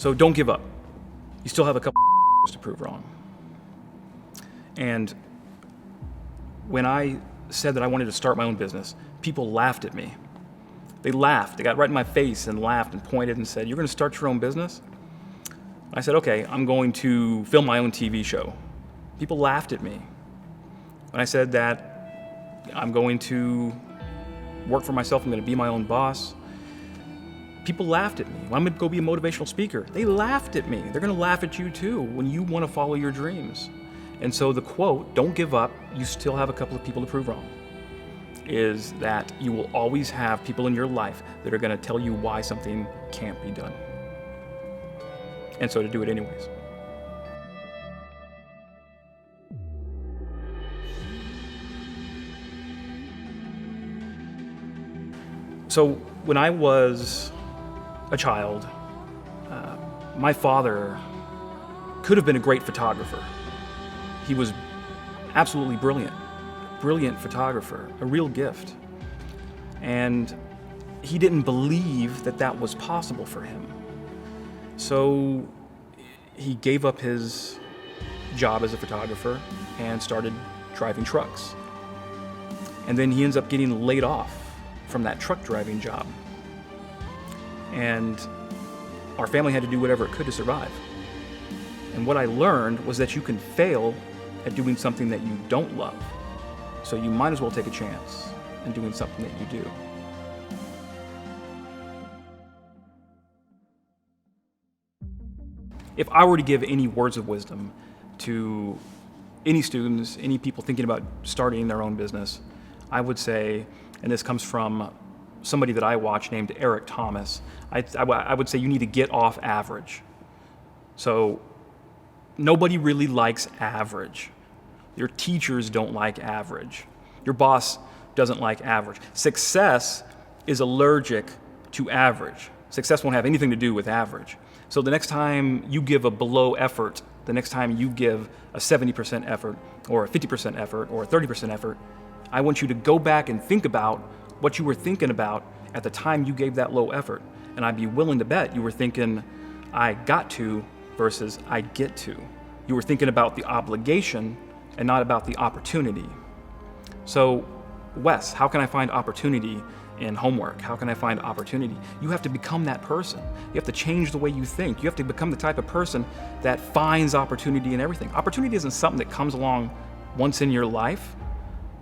So don't give up. You still have a couple to prove wrong. And when I said that I wanted to start my own business, people laughed at me. They laughed. They got right in my face and laughed and pointed and said, "You're going to start your own business?" I said, "Okay, I'm going to film my own TV show." People laughed at me. When I said that I'm going to work for myself, I'm going to be my own boss, people laughed at me. When I'm going to go be a motivational speaker, they laughed at me. They're going to laugh at you too when you want to follow your dreams. And so the quote, "Don't give up, you still have a couple of people to prove wrong," is that you will always have people in your life that are going to tell you why something can't be done. And so to do it anyways. So when I was a child, my father could have been a great photographer. He was absolutely brilliant photographer, a real gift. And he didn't believe that that was possible for him. So he gave up his job as a photographer and started driving trucks. And then he ends up getting laid off from that truck driving job. And our family had to do whatever it could to survive. And what I learned was that you can fail at doing something that you don't love. So you might as well take a chance in doing something that you do. If I were to give any words of wisdom to any students, any people thinking about starting their own business, I would say, and this comes from somebody that I watch named Eric Thomas, I would say you need to get off average. So nobody really likes average. Your teachers don't like average. Your boss doesn't like average. Success is allergic to average. Success won't have anything to do with average. So the next time you give a below effort, the next time you give a 70% effort or a 50% effort or a 30% effort, I want you to go back and think about what you were thinking about at the time you gave that low effort. And I'd be willing to bet you were thinking, I got to versus I get to. You were thinking about the obligation and not about the opportunity. So, Wes, how can I find opportunity in homework? How can I find opportunity? You have to become that person. You have to change the way you think. You have to become the type of person that finds opportunity in everything. Opportunity isn't something that comes along once in your life,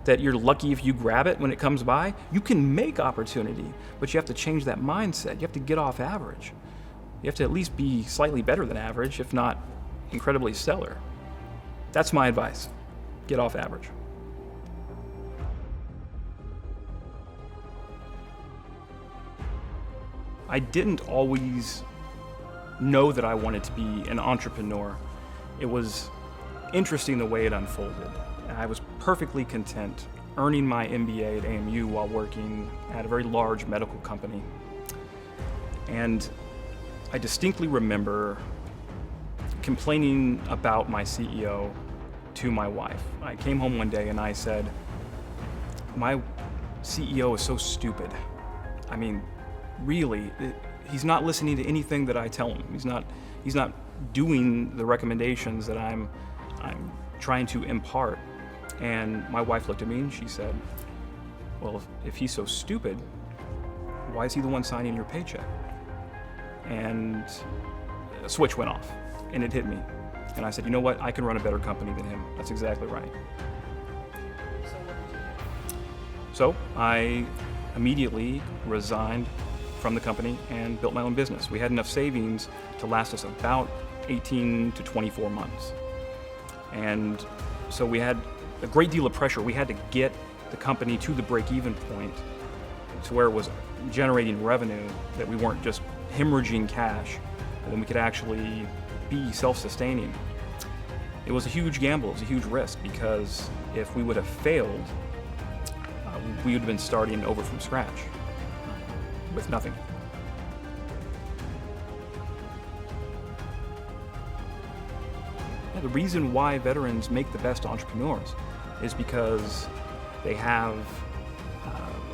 that you're lucky if you grab it when it comes by. You can make opportunity, but you have to change that mindset. You have to get off average. You have to at least be slightly better than average, if not incredibly stellar. That's my advice. Get off average. I didn't always know that I wanted to be an entrepreneur. It was interesting the way it unfolded. I was perfectly content earning my MBA at AMU while working at a very large medical company. And I distinctly remember complaining about my CEO to my wife. I came home one day and I said, "My CEO is so stupid. I mean, really, he's not listening to anything that I tell him. He's not doing the recommendations that I'm trying to impart." And my wife looked at me and she said, "Well, if he's so stupid, why is he the one signing your paycheck?" And a switch went off and it hit me. And I said, "You know what? I can run a better company than him." That's exactly right. So what did you do? So I immediately resigned from the company and built my own business. We had enough savings to last us about 18 to 24 months. And so we had a great deal of pressure. We had to get the company to the break-even point to where it was generating revenue, that we weren't just hemorrhaging cash, and then we could actually be self-sustaining. It was a huge gamble, it was a huge risk, because if we would have failed, we would have been starting over from scratch with nothing. The reason why veterans make the best entrepreneurs is because they have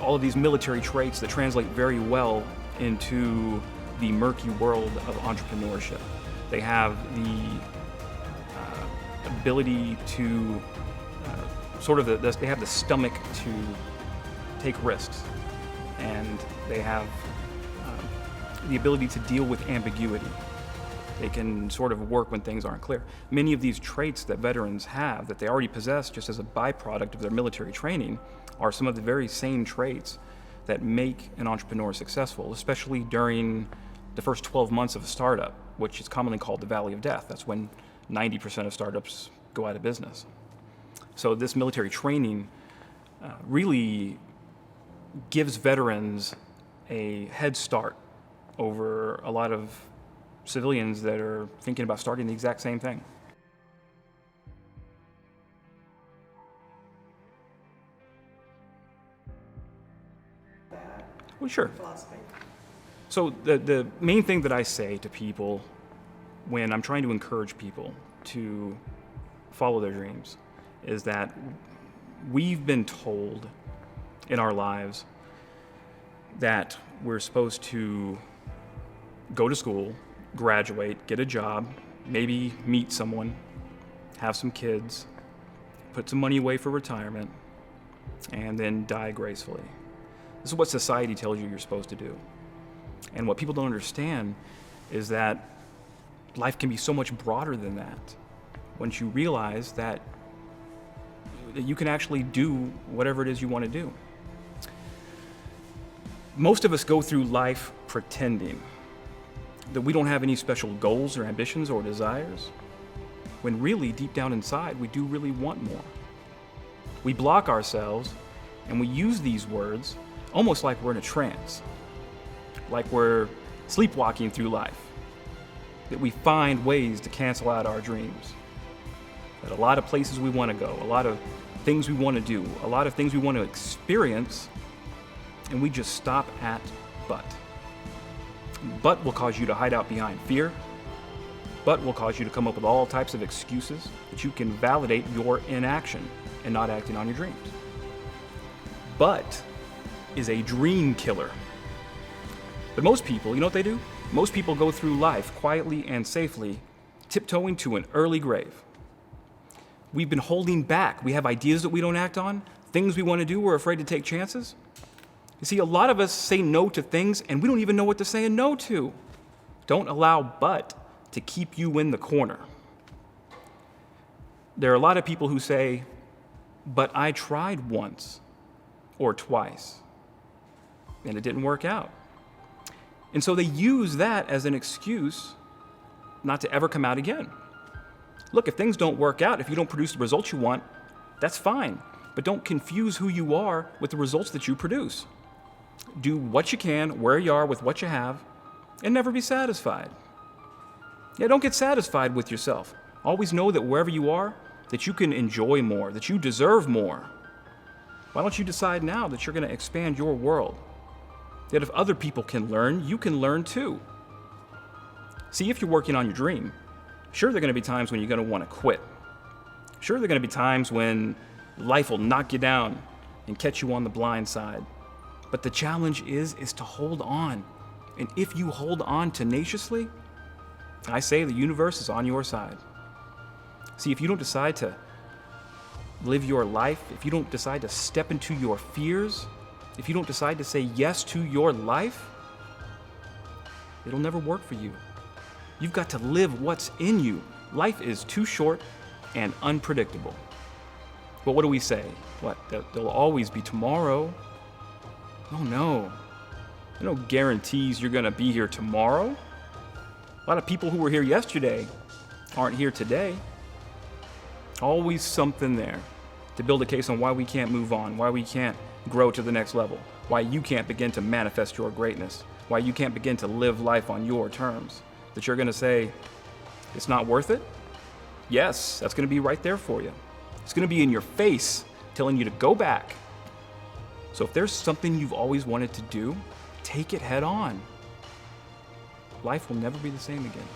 all of these military traits that translate very well into the murky world of entrepreneurship. They have the ability to they have the stomach to take risks, and they have the ability to deal with ambiguity. They can sort of work when things aren't clear. Many of these traits that veterans have, that they already possess just as a byproduct of their military training, are some of the very same traits that make an entrepreneur successful, especially during the first 12 months of a startup, which is commonly called the Valley of Death. That's when 90% of startups go out of business. So this military training really gives veterans a head start over a lot of civilians that are thinking about starting the exact same thing. Well, sure. Philosophy. So the main thing that I say to people when I'm trying to encourage people to follow their dreams is that we've been told in our lives that we're supposed to go to school, graduate, get a job, maybe meet someone, have some kids, put some money away for retirement, and then die gracefully. This is what society tells you you're supposed to do. And what people don't understand is that life can be so much broader than that once you realize that you can actually do whatever it is you want to do. Most of us go through life pretending that we don't have any special goals or ambitions or desires, when really, deep down inside, we do really want more. We block ourselves and we use these words almost like we're in a trance, like we're sleepwalking through life, that we find ways to cancel out our dreams, that a lot of places we want to go, a lot of things we want to do, a lot of things we want to experience, and we just stop at but. But will cause you to hide out behind fear. But will cause you to come up with all types of excuses that you can validate your inaction and not acting on your dreams. But is a dream killer. But most people, you know what they do? Most people go through life quietly and safely, tiptoeing to an early grave. We've been holding back. We have ideas that we don't act on, things we want to do, we're afraid to take chances. You see, a lot of us say no to things and we don't even know what to say a no to. Don't allow but to keep you in the corner. There are a lot of people who say, but I tried once or twice and it didn't work out. And so they use that as an excuse not to ever come out again. Look, if things don't work out, if you don't produce the results you want, that's fine. But don't confuse who you are with the results that you produce. Do what you can, where you are, with what you have, and never be satisfied. Yeah, don't get satisfied with yourself. Always know that wherever you are, that you can enjoy more, that you deserve more. Why don't you decide now that you're going to expand your world? That if other people can learn, you can learn too. See, if you're working on your dream, sure, there are going to be times when you're going to want to quit. Sure, there are going to be times when life will knock you down and catch you on the blind side. But the challenge is to hold on. And if you hold on tenaciously, I say the universe is on your side. See, if you don't decide to live your life, if you don't decide to step into your fears, if you don't decide to say yes to your life, it'll never work for you. You've got to live what's in you. Life is too short and unpredictable. But what do we say? What? There'll always be tomorrow. Oh no. There are no guarantees you're going to be here tomorrow. A lot of people who were here yesterday aren't here today. Always something there to build a case on why we can't move on, why we can't grow to the next level, why you can't begin to manifest your greatness, why you can't begin to live life on your terms. That you're going to say, it's not worth it? Yes, that's going to be right there for you. It's going to be in your face telling you to go back. So if there's something you've always wanted to do, take it head on. Life will never be the same again.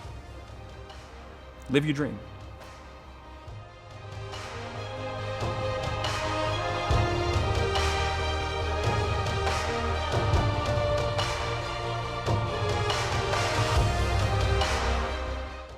Live your dream.